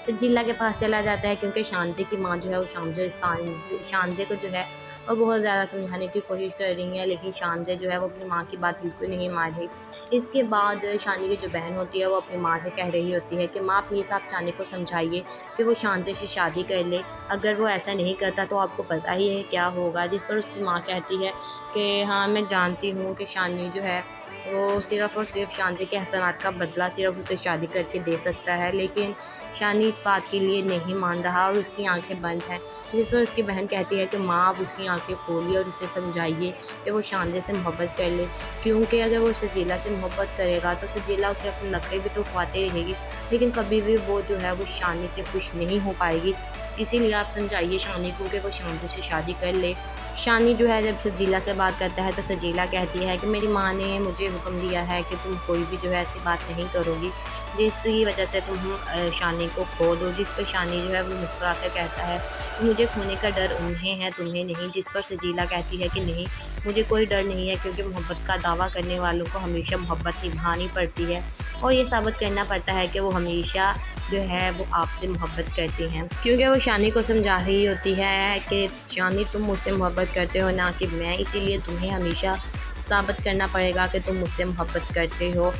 सजीला के पास चला जाता है, क्योंकि शानजे की माँ जो है वो शानजे को जो है वो बहुत ज़्यादा समझाने की कोशिश कर रही है, लेकिन शानजे जो है वो अपनी माँ की बात बिल्कुल नहीं मान रही। इसके बाद शानी की जो बहन होती है वो अपनी माँ से कह रही होती है कि माँ प्लीज़ आप शानी को समझाइए कि वो शानजे से शादी कर ले, अगर वो ऐसा नहीं करता तो आपको पता ही है क्या होगा। जिस पर उसकी माँ कहती है कि हाँ, मैं जानती हूँ कि शानी जो है वो सिर्फ़ और सिर्फ शानजे के एहसानात का बदला सिर्फ उसे शादी करके दे सकता है, लेकिन शानी इस बात के लिए नहीं मान रहा और उसकी आंखें बंद हैं। जिस पर उसकी बहन कहती है कि माँ, आप उसकी आंखें खोलिए और उसे समझाइए कि वो शानजे से मोहब्बत कर ले, क्योंकि अगर वो सजीला से मोहब्बत करेगा तो सजीला उसे अपने नखरे भी तो उठवाते रहेगी, लेकिन कभी भी वो जो है वो शानी से खुश नहीं हो पाएगी। इसीलिए आप समझाइए शानी को कि वो शानजे से शादी कर ले। शानी जो है जब सजीला से बात करता है तो सजीला कहती है कि मेरी माँ ने मुझे हुक्म दिया है कि तुम कोई भी जो है ऐसी बात नहीं करोगी जिसकी वजह से तुम शानी को खो दो। जिस पर शानी जो है वो मुस्कुरा कर कहता है कि मुझे खोने का डर उन्हें है, तुम्हें नहीं। जिस पर सजीला कहती है कि नहीं, मुझे कोई डर नहीं है, क्योंकि मोहब्बत का दावा करने वालों को हमेशा मोहब्बत निभानी पड़ती है और ये साबित करना पड़ता है कि वो हमेशा जो है वो आपसे मोहब्बत करते हैं, क्योंकि वो शानी को समझा रही होती है कि शानी तुम मुझसे मोहब्बत करते हो ना कि मैं, इसीलिए तुम्हें हमेशा साबित करना पड़ेगा कि तुम मुझसे मोहब्बत करते हो।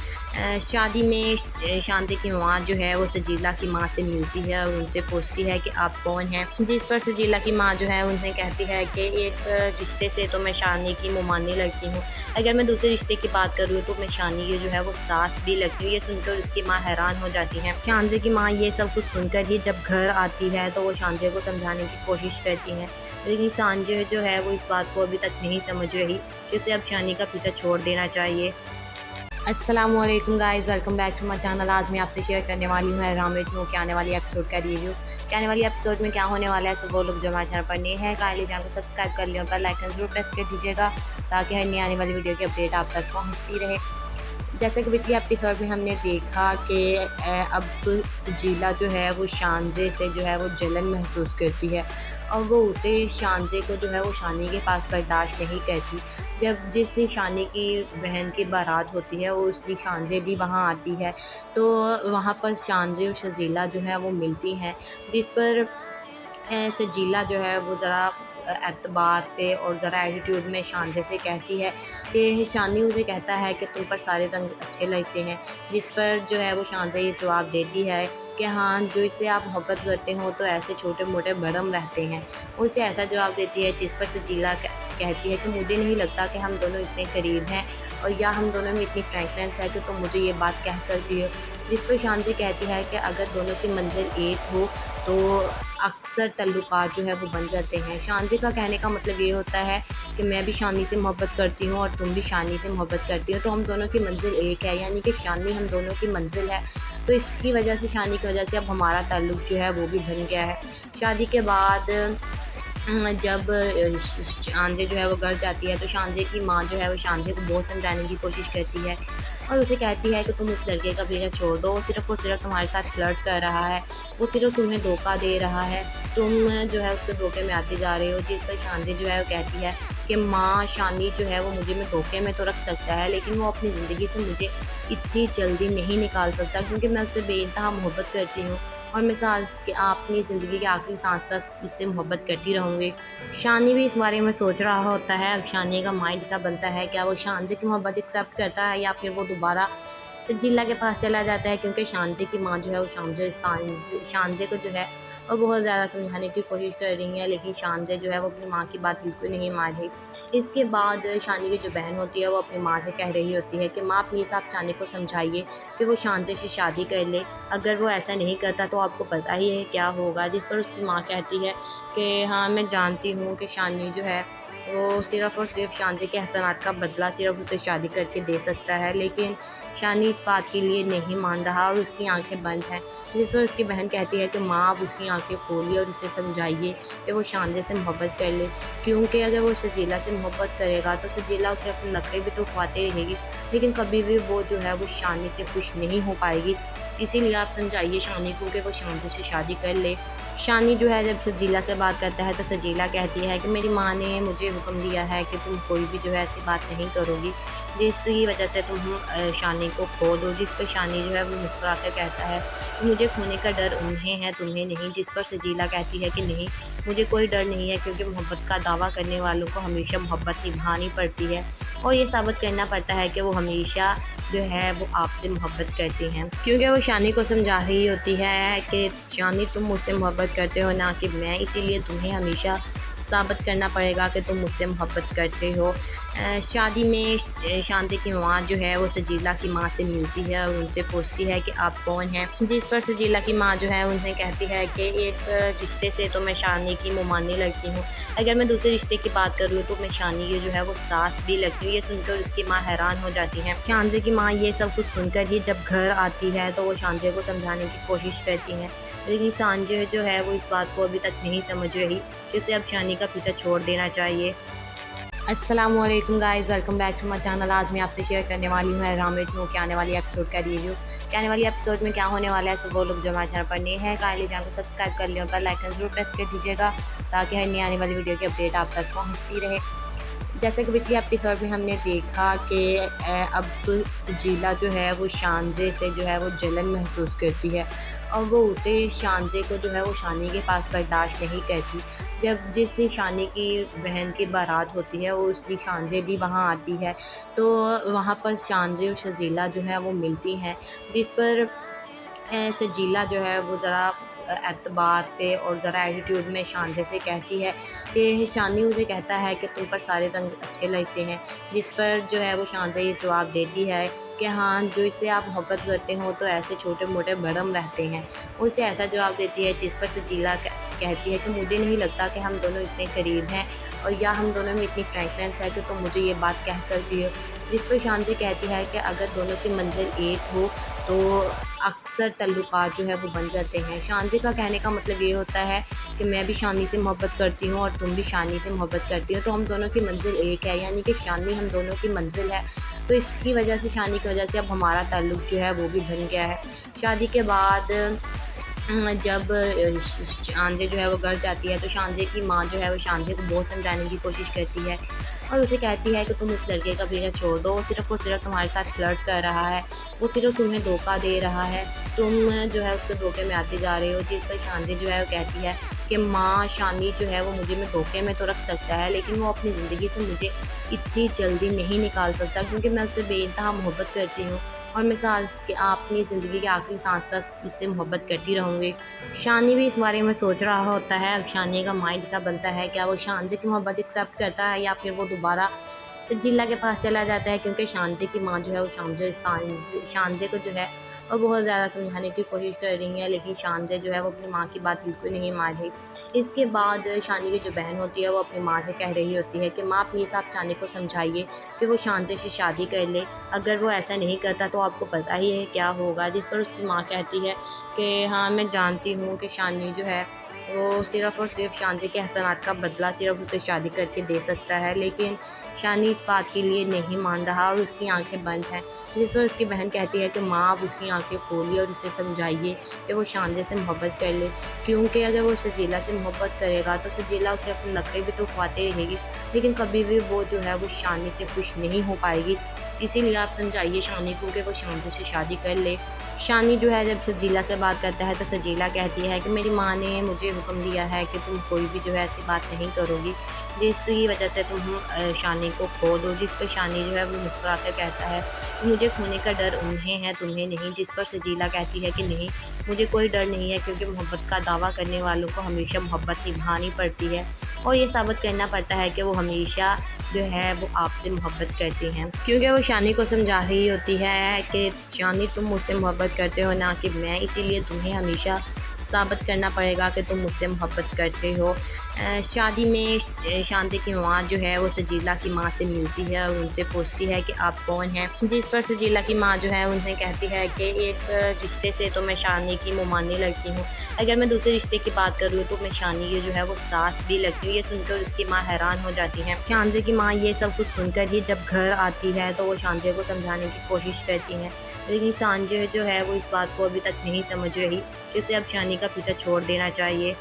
शादी में शानजे की माँ जो है वो सजीला की माँ से मिलती है और उनसे पूछती है कि आप कौन हैं। जिस पर सजीला की माँ जो है उन्हें कहती है कि एक रिश्ते से तो मैं शानी की मुमानी लगती हूँ, अगर मैं दूसरे रिश्ते की बात करूँ तो मैं शानी की जो है वो सास भी लगती हूँ। ये सुनकर उसकी माँ हैरान हो जाती है। शानजे की माँ ये सब कुछ सुनकर ही जब घर आती है तो वो शानजे को समझाने की कोशिश करती है, लेकिन शानजे जो है वो इस बात को अभी तक नहीं समझ रही कि उसे अब शानी का पीछा छोड़ देना चाहिए। अस्सलामुअलैकुम guys, welcome back to my channel. आज मैं आपसे शेयर करने वाली हूँ राम में के आने वाली एपिसोड का रिव्यू। कि आने वाली एपिसोड में क्या होने वाला है। सो वो लोग जो हमारे चैनल पर नए हैं काइंडली चैनल को सब्सक्राइब कर लें और बेल आइकन ज़रूर प्रेस कर दीजिएगा ताकि हर नई आने वाली वीडियो की अपडेट आप तक पहुँचती रहे। जैसे कि पिछली एपिसोड में हमने देखा कि अब सजीला जो है वो शानजे से जो है वो जलन महसूस करती है और वो उसे शानजे को जो है वो शानी के पास बर्दाश्त नहीं करती। जब जिस दिन शानी की बहन की बारात होती है उस दिन शानजे भी वहाँ आती है, तो वहाँ पर शानजे और सजीला जो है वो मिलती हैं, जिस पर सजीला जो है वो ज़रा एतबार से और ज़रा एटीट्यूड में शानजे से कहती है कि शानी मुझे कहता है कि तुम पर सारे रंग अच्छे लगते हैं, जिस पर जो है वो शानजे ये जवाब देती है कि हाँ, जो इससे आप मोहब्बत करते हो तो ऐसे छोटे मोटे भरम रहते हैं। उसे ऐसा जवाब देती है जिस पर सजीला कहती है कि मुझे नहीं लगता कि हम दोनों इतने करीब हैं और या हम दोनों में इतनी फ्रैंकनेस है कि तुम मुझे ये बात कह सकती हो। जिस पर शानज़ी कहती है कि अगर दोनों की मंज़िल एक हो तो अक्सर तल्लुकात जो है वो बन जाते हैं। शानज़ी का कहने का मतलब ये होता है कि मैं भी शानी से मोहब्बत करती हूँ और तुम भी शानी से मोहब्बत करती हो, तो हम दोनों की मंज़िल एक है, यानी कि शानी हम दोनों की मंज़िल है। तो इसकी वजह से, शानी की वजह से अब हमारा ताल्लुक़ जो है वो भी बन गया है। शादी के बाद जब शानज़ी जो है वो घर जाती है तो शानज़ी की माँ जो है वो शानज़ी को बहुत समझाने की कोशिश करती है और उसे कहती है कि तुम उस लड़के का पीछा छोड़ दो, वो सिर्फ़ और सिर्फ तुम्हारे साथ फ्लर्ट कर रहा है, वो सिर्फ तुम्हें धोखा दे रहा है, तुम जो है उसके धोखे में आते जा रहे हो। जिस पर शानज़ी जो है वो कहती है कि माँ, शानी जो है वो मुझे मैं धोखे में तो रख सकता है, लेकिन वो अपनी ज़िंदगी से मुझे इतनी जल्दी नहीं निकाल सकता, क्योंकि मैं उससे बेइंतहा मोहब्बत करती हूँ और मैं अपनी ज़िंदगी के आखिरी सांस तक उससे मोहब्बत करती रहूँगी। शानी भी इस बारे में सोच रहा होता है। अब शानी का माइंड क्या बनता है, क्या वो शानज़ी की मोहब्बत एक्सेप्ट करता है या फिर वो दोबारा सजीला के पास चला जाता है, क्योंकि शानज़ी की माँ जो है वो शानज़ी को जो है वो बहुत ज़्यादा समझाने की कोशिश कर रही है, लेकिन शानज़ी जो है वो अपनी माँ की बात बिल्कुल नहीं मान रही। इसके बाद शानी की जो बहन होती है वो अपनी माँ से कह रही होती है कि माँ प्लीज़ आप शानी को समझाइए कि वो शानज़ी से शादी कर ले, अगर वो ऐसा नहीं करता तो आपको पता ही है क्या होगा। जिस पर उसकी माँ कहती है कि हाँ, मैं जानती हूँ कि शानी जो है वो सिर्फ़ और सिर्फ शानज़ी के एहसानात का बदला सिर्फ़ उसे शादी करके दे सकता है, लेकिन शानी इस बात के लिए नहीं मान रहा और उसकी आंखें बंद हैं। जिस पर उसकी बहन कहती है कि माँ, आप उसकी आंखें खोलिए और उसे समझाइए कि वो शानज़ी से मोहब्बत कर ले, क्योंकि अगर वो सजीला से मोहब्बत करेगा तो सजीला उसे अपने नखरे भी तो उठवाते रहेगी, लेकिन कभी भी वो जो है वो शानी से खुश नहीं हो पाएगी। इसीलिए आप समझाइए शानी को कि वो शानज़ी से शादी कर ले। शानी जो है जब सजीला से बात करता है तो सजीला कहती है कि मेरी माँ ने मुझे हुक्म दिया है कि तुम कोई भी जो है ऐसी बात नहीं करोगी जिसकी वजह से तुम शानी को खो दो। जिस पर शानी जो है वो मुस्कुरा कर कहता है कि मुझे खोने का डर उन्हें है, तुम्हें नहीं। जिस पर सजीला कहती है कि नहीं, मुझे कोई डर नहीं है, क्योंकि मोहब्बत का दावा करने वालों को हमेशा मोहब्बत निभानी पड़ती है और ये साबित करना पड़ता है कि वो हमेशा जो है वो आपसे मोहब्बत करती हैं, क्योंकि वो शानी को समझा रही होती है कि शानी, तुम मुझसे मोहब्बत करते हो ना कि मैं, इसीलिए तुम्हें हमेशा साबित करना पड़ेगा कि तुम मुझसे मोहब्बत करते हो। शादी में शानज़ी की माँ जो है वो सजीला की माँ से मिलती है और उनसे पूछती है कि आप कौन हैं। जिस पर सजीला की माँ जो है उन्हें कहती है कि एक रिश्ते से तो मैं शानी की मुमानी लगती हूँ, अगर मैं दूसरे रिश्ते की बात करूँ तो मैं शानी की जो है वो सास भी लगती हूँ। ये सुनकर उसकी माँ हैरान हो जाती है। शानज़ी की माँ ये सब कुछ सुनकर ही जब घर आती है तो वो शानज़ी को समझाने की कोशिश करती हैं, लेकिन शानज़ी जो है वो इस बात को अभी तक नहीं समझ रही कि उसे अब शानी का पीछा छोड़ देना चाहिए। अस्सलामुअलैकुम guys, welcome back to my channel. आज मैं आपसे शेयर करने वाली हूँ रामेज के आने वाली एपिसोड का रिव्यू कि आने वाली एपिसोड में क्या होने वाला है। सो वो लोग जो हमारे चैनल पर नए हैं काइंडली चैनल को सब्सक्राइब कर लें और बेल आइकन ज़रूर प्रेस कर दीजिएगा ताकि हर नई आने वाली वीडियो की अपडेट आप तक पहुँचती रहे। जैसे कि पिछली एपिसोड में हमने देखा कि अब सजीला जो है वो शानज़ी से जो है वो जलन महसूस करती है और वो उसे शानज़ी को जो है वो शानी के पास बर्दाश्त नहीं करती। जिस दिन शानी की बहन की बारात होती है उस दिन शानज़ी भी वहाँ आती है, तो वहाँ पर शानज़ी और सजीला जो है वो मिलती हैं। जिस पर सजीला जो है वो ज़रा एतबार से और ज़रा एटीट्यूड में शानज़ी से कहती है कि शानी मुझे कहता है कि तुम पर सारे रंग अच्छे लगते हैं। जिस पर जो है वो शानज़ी ये जवाब देती है कि हाँ, जो इससे आप मोहब्बत करते हो तो ऐसे छोटे मोटे भरम रहते हैं। वो इसे ऐसा जवाब देती है जिस पर सजीला कहती है कि मुझे नहीं लगता कि हम दोनों इतने करीब हैं और या हम दोनों में इतनी फ्रैंकनेस है कि तुम मुझे ये बात कह सकती हो। जिस पर शानज़ी कहती है कि अगर दोनों की मंजिल एक हो तो अक्सर तल्लुकात जो है वो बन जाते हैं। शानज़ी का कहने का मतलब ये होता है कि मैं भी शानी से मोहब्बत करती हूँ और तुम भी शानी से मोहब्बत करती हो, तो हम दोनों की मंजिल एक है, यानी कि शानी हम दोनों की मंजिल है। तो इसकी वजह से, शानी की वजह से अब हमारा ताल्लुक़ जो है वो भी बन गया है। शादी के बाद जब शानज़ी जो है वो घर जाती है तो शानज़ी की माँ जो है वो शानज़ी को बहुत समझाने की कोशिश करती है और उसे कहती है कि तुम उस लड़के का पीछा छोड़ दो, वो सिर्फ़ और सिर्फ तुम्हारे साथ फ्लर्ट कर रहा है, वो सिर्फ तुम्हें धोखा दे रहा है, तुम जो है उसके धोखे में आते जा रहे हो। जिस पर शानज़ी जो है वो कहती है कि माँ, शानी जो है वो मुझे मैं धोखे में तो रख सकता है, लेकिन वो अपनी ज़िंदगी से मुझे इतनी जल्दी नहीं निकाल सकता, क्योंकि मैं उससे बेइंतहा मोहब्बत करती हूँ और मैं सांस के अपनी ज़िंदगी के आखिरी सांस तक उससे मोहब्बत करती रहूँगी। शानी भी इस बारे में सोच रहा होता है। अब शानी का माइंड क्या बनता है, क्या वो शानज़े की मोहब्बत एक्सेप्ट करता है या फिर वो दोबारा सजीला के पास चला जाता है, क्योंकि शानज़े की माँ जो है वो शानज़े को जो है वो बहुत ज़्यादा समझाने की कोशिश कर रही है, लेकिन शानज़े जो है वो अपनी माँ की बात बिल्कुल नहीं मान रही। इसके बाद शानी की जो बहन होती है वो अपनी माँ से कह रही होती है कि माँ प्लीज़ आप शानी को समझाइए कि वो शानज़े से शादी कर ले, अगर वो ऐसा नहीं करता तो आपको पता ही है क्या होगा। जिस पर उसकी माँ कहती है कि हाँ, मैं जानती हूँ कि शानी जो है वो सिर्फ़ और सिर्फ शानज़े के एहसानात का बदला सिर्फ़ उसे शादी करके दे सकता है, लेकिन शानी इस बात के लिए नहीं मान रहा और उसकी आंखें बंद हैं। जिस पर उसकी बहन कहती है कि माँ आप उसकी आंखें खोलिए और उसे समझाइए कि वो शानज़े से मोहब्बत कर ले, क्योंकि अगर वो सजीला से मोहब्बत करेगा तो सजीला उसे अपने नखरे भी तो खुआते रहेगी, लेकिन कभी भी वो जो है वो शानी से खुश नहीं हो पाएगी। इसीलिए आप समझाइए शानी को कि वो शानज़े से शादी कर ले। शानी जो है जब सजीला से बात करता है तो सजीला कहती है कि मेरी माँ ने मुझे हुक्म दिया है कि तुम कोई भी जो है ऐसी बात नहीं करोगी जिसकी वजह से तुम शानी को खो दो। जिस पर शानी जो है वो मुस्कुरा कर कहता है कि मुझे खोने का डर उन्हें है, तुम्हें नहीं। जिस पर सजीला कहती है कि नहीं, मुझे कोई डर नहीं है, क्योंकि मोहब्बत का दावा करने वालों को हमेशा मोहब्बत निभानी पड़ती है और ये साबित करना पड़ता है कि वो हमेशा जो है वो आपसे मोहब्बत करती हैं, क्योंकि वो शानी को समझा रही होती है कि शानी तुम मुझसे मोहब्बत करते हो ना कि मैं, इसीलिए तुम्हें हमेशा साबित करना पड़ेगा कि तुम मुझसे मोहब्बत करते हो। शादी में शानज़े की माँ जो है वो सजीला की माँ से मिलती है और उनसे पूछती है कि आप कौन हैं। जिस पर सजीला की माँ जो है उन्हें कहती है कि एक रिश्ते से तो मैं शानी की मुमानी लगती हूँ, अगर मैं दूसरे रिश्ते की बात करूँ तो मैं शानी की जो है वो सास भी लगती हूँ। ये सुनकर उसकी माँ हैरान हो जाती है। शानज़े की माँ ये सब कुछ सुनकर ही जब घर आती है तो वो शानज़े को समझाने की कोशिश करती हैं, लेकिन शानज़े जो है वो इस बात को अभी तक नहीं समझ रही कि उसे अब शानी का पीछा छोड़ देना चाहिए।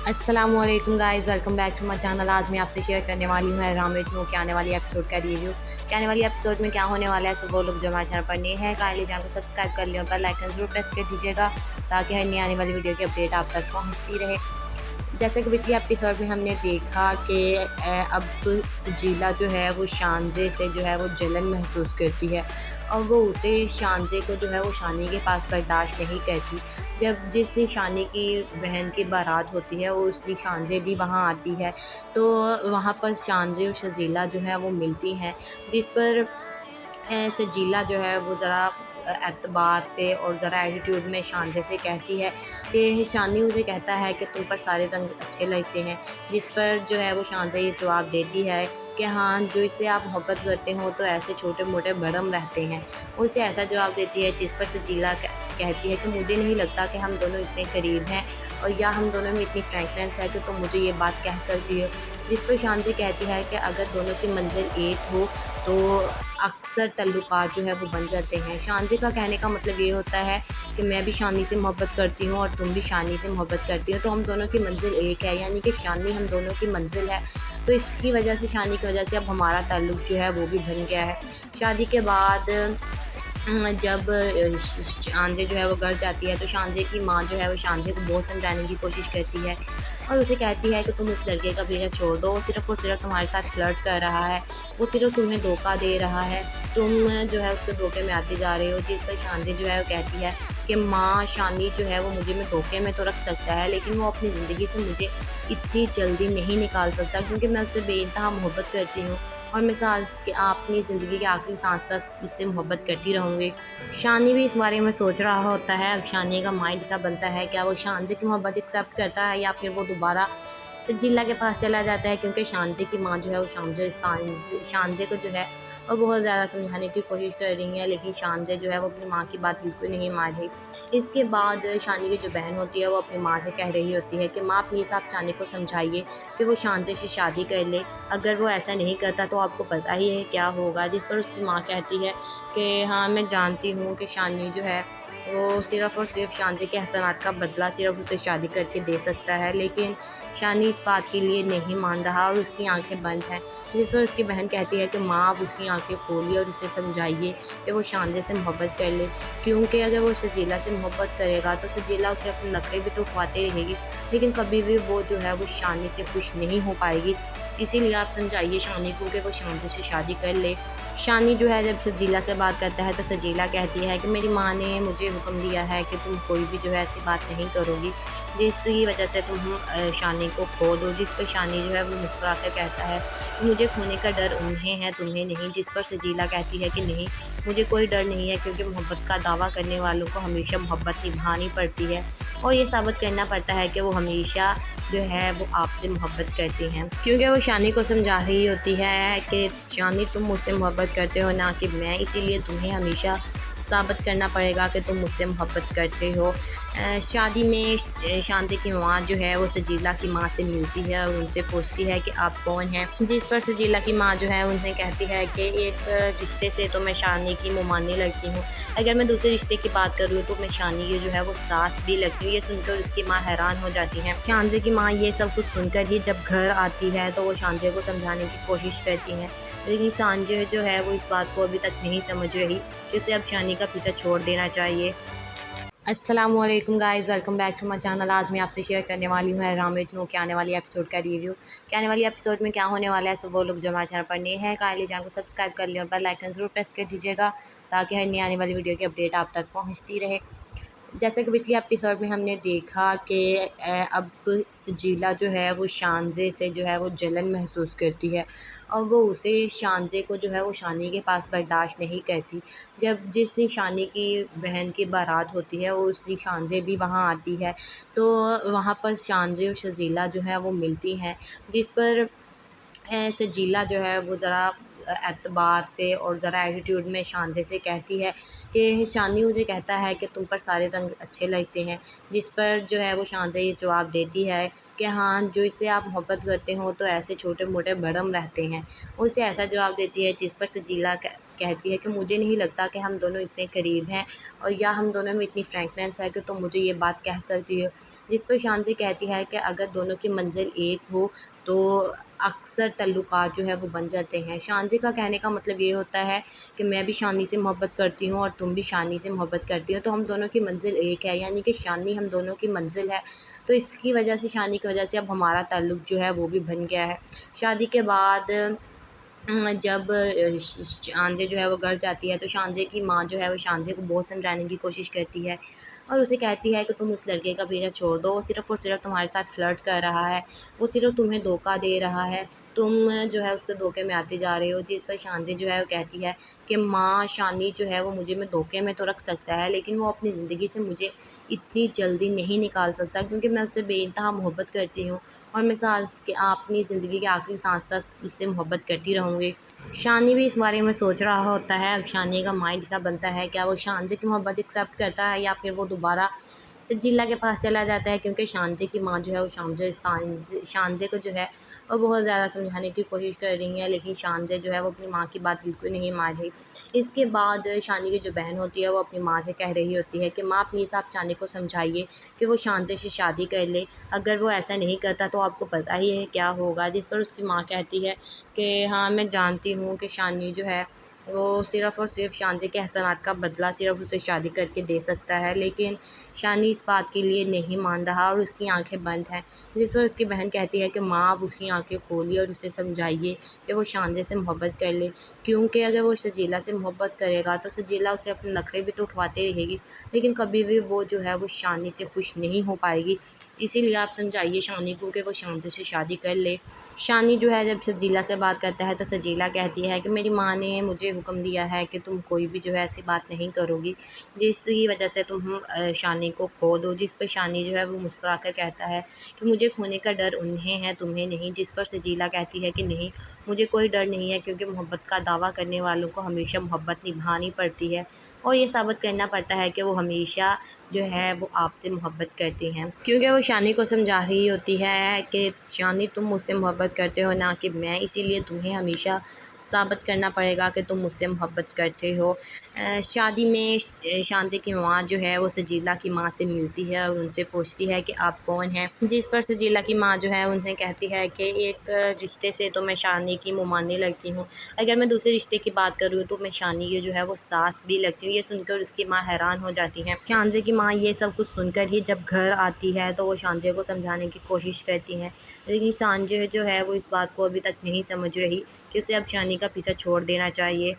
अस्सलामुअलैकुम guys, welcome back to my channel. आज मैं आपसे शेयर करने वाली हूँ हैराम वेचमो के आने वाली एपिसोड का रिव्यू। कि आने वाली एपिसोड में क्या होने वाला है, सो वो लोग जो हमारे चैनल पर नए हैं काइंडली चैनल को सब्सक्राइब कर लें और बेल आइकन ज़रूर प्रेस कर दीजिएगा ताकि हर नई आने वाली वीडियो की अपडेट आप तक पहुँचती रहे। जैसे कि पिछली एपिसोड में हमने देखा कि अब सजीला जो है वो शानज़े से जो है वो जलन महसूस करती है और वो उसे शानज़े को जो है वो शानी के पास बर्दाश्त नहीं करती। जिस दिन शानी की बहन की बारात होती है वो उस दिन शानज़े भी वहाँ आती है, तो वहाँ पर शानज़े और सजीला जो है वो मिलती हैं। जिस पर सजीला जो है वो ज़रा एतबार से और ज़रा एटीट्यूड में शानज़े से कहती है कि शानी मुझे कहता है कि तुम पर सारे रंग अच्छे लगते हैं। जिस पर जो है वो शानज़े ये जवाब देती है कि हाँ, जो इससे आप मोहब्बत करते हो तो ऐसे छोटे मोटे भरम रहते हैं। वो उसे ऐसा जवाब देती है जिस पर सजीला कहती है कि मुझे नहीं लगता कि हम दोनों इतने करीब हैं और या हम दोनों में इतनी फ्रैंकनेस है कि तुम मुझे ये बात कह सकती हो। जिस पर शानज़े कहती है कि अगर दोनों की मंजिल एक हो तो अक्सर तल्लुकात जो है वो बन जाते हैं। शानज़े का कहने का मतलब ये होता है कि मैं भी शानी से मोहब्बत करती हूँ और तुम भी शानी से मोहब्बत करती हो, तो हम दोनों की मंजिल एक है, यानी कि शानी हम दोनों की मंजिल है। तो इसकी वजह से, शानी की वजह से अब हमारा ताल्लुक़ जो है वो भी बन गया है। शादी के बाद जब शानज़े जो है वो घर जाती है तो शानज़े की माँ जो है वो शानज़े को बहुत समझाने की कोशिश करती है और उसे कहती है कि तुम उस लड़के का पीछा छोड़ दो, वो सिर्फ़ और सिर्फ तुम्हारे साथ फ्लर्ट कर रहा है, वो सिर्फ तुम्हें धोखा दे रहा है, तुम जो है उसके धोखे में आती जा रहे हो। जिस पर शानज़े जो है वो कहती है कि माँ, शानी जो है वो मुझे में धोखे में तो रख सकता है, लेकिन वो अपनी ज़िंदगी से मुझे इतनी जल्दी नहीं निकाल सकता, क्योंकि मैं उससे बेइंतहा मोहब्बत करती हूँ और मैं अपनी ज़िंदगी के आखिरी सांस तक उससे मोहब्बत करती रहूँगी। शानी भी इस बारे में सोच रहा होता है। अब शानी का माइंड क्या बनता है, क्या वो शानज़े की मोहब्बत एक्सेप्ट करता है या फिर वो दोबारा सजीला के पास चला जाता है, क्योंकि शानज़े की माँ जो है वो शानज़े को जो है वो बहुत ज़्यादा समझाने की कोशिश कर रही है, लेकिन शानज़े जो है वो अपनी माँ की बात बिल्कुल नहीं मान रही। इसके बाद शानी की जो बहन होती है वो अपनी माँ से कह रही होती है कि माँ प्लीज़ आप शानी को समझाइए कि वो शानज़े से शादी कर ले, अगर वो ऐसा नहीं करता तो आपको पता ही है क्या होगा। जिस पर उसकी माँ कहती है कि हाँ, मैं जानती हूँ कि शानी जो है वो सिर्फ़ और सिर्फ शानज़े के एहसानात का बदला सिर्फ़ उसे शादी करके दे सकता है, लेकिन शानी इस बात के लिए नहीं मान रहा और उसकी आंखें बंद हैं। जिस पर उसकी बहन कहती है कि माँ आप उसकी आंखें खोलिए और उसे समझाइए कि वो शानज़े से मोहब्बत कर ले, क्योंकि अगर वो सजीला से मोहब्बत करेगा तो सजीला उसे अपने नखरे भी तो खुआते रहेगी, लेकिन कभी भी वो जो है वो शानी से खुश नहीं हो पाएगी। इसीलिए आप समझाइए शानी को कि वो शांजे से शादी कर ले। शानी जो है जब सजीला से बात करता है तो सजीला कहती है कि मेरी माँ ने मुझे हुक्म दिया है कि तुम कोई भी जो है ऐसी बात नहीं करोगी जिसकी वजह से तुम शानी को खो दो। जिस पर शानी जो है वो मुस्कुरा कर कहता है कि मुझे खोने का डर उन्हें है, तुम्हें नहीं। जिस पर सजीला कहती है कि नहीं, मुझे कोई डर नहीं है, क्योंकि मोहब्बत का दावा करने वालों को हमेशा मोहब्बत निभानी पड़ती है और ये साबित करना पड़ता है कि वो हमेशा जो है वो आपसे मोहब्बत करती हैं, क्योंकि वो शानी को समझा रही होती है कि शानी तुम मुझसे मोहब्बत करते हो ना कि मैं, इसीलिए तुम्हें हमेशा साबित करना पड़ेगा कि तुम मुझसे मोहब्बत करते हो। शादी में शांजे की माँ जो है वो सजीला की माँ से मिलती है और उनसे पूछती है कि आप कौन हैं। जिस पर सजीला की माँ जो है उन्हें कहती है कि एक रिश्ते से तो मैं शानी की मुमानी लड़की हूँ, अगर मैं दूसरे रिश्ते की बात करूँ तो मैं शानी की जो है वो सास भी लगती हूँ। ये सुनकर उसकी माँ हैरान हो जाती है। शांजे की माँ ये सब कुछ सुनकर ही जब घर आती है तो वो शांजे को समझाने की कोशिश करती हैं, लेकिन शांजे जो है वो इस बात को अभी तक नहीं समझ रही कि उसे अब शानी का पीछा छोड़ देना चाहिए। अस्सलामुअलैकुम guys, welcome back to my channel. आज मैं आपसे शेयर करने वाली हूँ राम वेजनू के आने वाली एपिसोड का रिव्यू। कि आने वाली एपिसोड में क्या होने वाला है, सो वो लोग जो हमारे चैनल पर नए हैं काइंडली चैनल को सब्सक्राइब कर लें और बेल आइकन ज़रूर प्रेस कर दीजिएगा ताकि हर नई आने वाली वीडियो की अपडेट आप तक पहुँचती रहे। जैसे कि पिछली एपिसोड में हमने देखा कि अब सजीला जो है वो शांजे से जो है वो जलन महसूस करती है और वो उसे शांजे को जो है वो शानी के पास बर्दाश्त नहीं करती। जब जिस दिन शानी की बहन की बारात होती है वो उस दिन शांजे भी वहाँ आती है, तो वहाँ पर शांजे और सजीला जो है वो मिलती हैं, जिस पर सजीला जो है वो ज़रा एतबार से और ज़रा एटीट्यूड में शांजे से कहती है कि शानी मुझे कहता है कि तुम पर सारे रंग अच्छे लगते हैं। जिस पर जो है वो शांजे ये जवाब देती है कि हाँ, जो इससे आप मोहब्बत करते हो तो ऐसे छोटे मोटे भरम रहते हैं। वो उसे ऐसा जवाब देती है जिस पर सजीला कहती है कि मुझे नहीं लगता कि हम दोनों इतने करीब हैं और या हम दोनों में इतनी फ्रैंकनेस है कि तुम मुझे ये बात कह सकती हो। जिस पर शांजे कहती है कि अगर दोनों की मंजिल एक हो तो अक्सर तल्लुकात जो है वो बन जाते हैं। शांजे का कहने का मतलब ये होता है कि मैं भी शानी से मोहब्बत करती हूँ और तुम भी शानी से मोहब्बत करती हो, तो हम दोनों की मंजिल एक है, यानी कि शानी हम दोनों की मंजिल है। तो इसकी वजह से, शानी की वजह से अब हमारा ताल्लुक़ जो है वो भी बन गया है। शादी के बाद जब शांजे जो है वो घर जाती है तो शांजे की माँ जो है वो शांजे को बहुत समझाने की कोशिश करती है और उसे कहती है कि तुम उस लड़के का पीछा छोड़ दो, वो सिर्फ़ और सिर्फ तुम्हारे साथ फ्लर्ट कर रहा है, वो सिर्फ तुम्हें धोखा दे रहा है, तुम जो है उसके धोखे में आते जा रहे हो। जिस पर शांजे जो है वो कहती है कि माँ, शानी जो है वो मुझे मैं धोखे में तो रख सकता है लेकिन वो अपनी ज़िंदगी से मुझे इतनी जल्दी नहीं निकाल सकता, क्योंकि मैं उससे बेइंतहा मोहब्बत करती हूँ और मैं सांस के अपनी ज़िंदगी के आखिरी सांस तक उससे मोहब्बत करती रहूँगी। शानी भी इस बारे में सोच रहा होता है। अब शानी का माइंड क्या बनता है, क्या वो शांजे की मोहब्बत एक्सेप्ट करता है या फिर वो दोबारा सजीला के पास चला जाता है, क्योंकि शांजे की माँ जो है वो शांजे को जो है वो बहुत ज़्यादा समझाने की कोशिश कर रही है, लेकिन शांजे जो है वो अपनी माँ की बात बिल्कुल नहीं मान रही। इसके बाद शानी की जो बहन होती है वो अपनी माँ से कह रही होती है कि माँ प्लीज़ आप शानी को समझाइए कि वो शांजे से शादी कर ले, अगर वो ऐसा नहीं करता तो आपको पता ही है क्या होगा। जिस पर उसकी माँ कहती है कि हाँ, मैं जानती हूँ कि शानी जो है वो सिर्फ़ और सिर्फ शांजे के एहसानात का बदला सिर्फ़ उसे शादी करके दे सकता है, लेकिन शानी इस बात के लिए नहीं मान रहा और उसकी आंखें बंद हैं। जिस पर उसकी बहन कहती है कि माँ, आप उसकी आंखें खोलिए और उसे समझाइए कि वो शांजे से मोहब्बत कर ले, क्योंकि अगर वो सजीला से मोहब्बत करेगा तो सजीला उसे अपने नखरे भी तो उठवाते रहेगी, लेकिन कभी भी वो जो है वो शानी से खुश नहीं हो पाएगी। इसीलिए आप समझाइए शानी को कि वो शांजे से शादी कर ले। शानी जो है जब सजीला से बात करता है तो सजीला कहती है कि मेरी माँ ने मुझे हुक्म दिया है कि तुम कोई भी जो है ऐसी बात नहीं करोगी जिसकी वजह से तुम शानी को खो दो। जिस पर शानी जो है वो मुस्कुरा कर कहता है कि मुझे खोने का डर उन्हें है, तुम्हें नहीं। जिस पर सजीला कहती है कि नहीं, मुझे कोई डर नहीं है, क्योंकि मोहब्बत का दावा करने वालों को हमेशा मोहब्बत निभानी पड़ती है और ये साबित करना पड़ता है कि वो हमेशा जो है वो आपसे मोहब्बत करती हैं, क्योंकि वो शानी को समझा रही होती है कि शानी तुम मुझसे मोहब्बत करते हो ना कि मैं, इसीलिए तुम्हें हमेशा साबित करना पड़ेगा कि तुम मुझसे मोहब्बत करते हो। शादी में शांजे की माँ जो है वो सजीला की माँ से मिलती है और उनसे पूछती है कि आप कौन हैं। जिस पर सजीला की माँ जो है उन्हें कहती है कि एक रिश्ते से तो मैं शानी की मुमानी लगती हूँ, अगर मैं दूसरे रिश्ते की बात करूँ तो मैं शानी की जो है वो सास भी लगती हूँ। ये सुनकर उसकी माँ हैरान हो जाती है। शांजे की माँ ये सब कुछ सुनकर ही जब घर आती है तो वो शांजे को समझाने की कोशिश करती है, लेकिन शांजे जो है वो इस बात को अभी तक नहीं समझ रही कि उसे अब शानी का पीछा छोड़ देना चाहिए।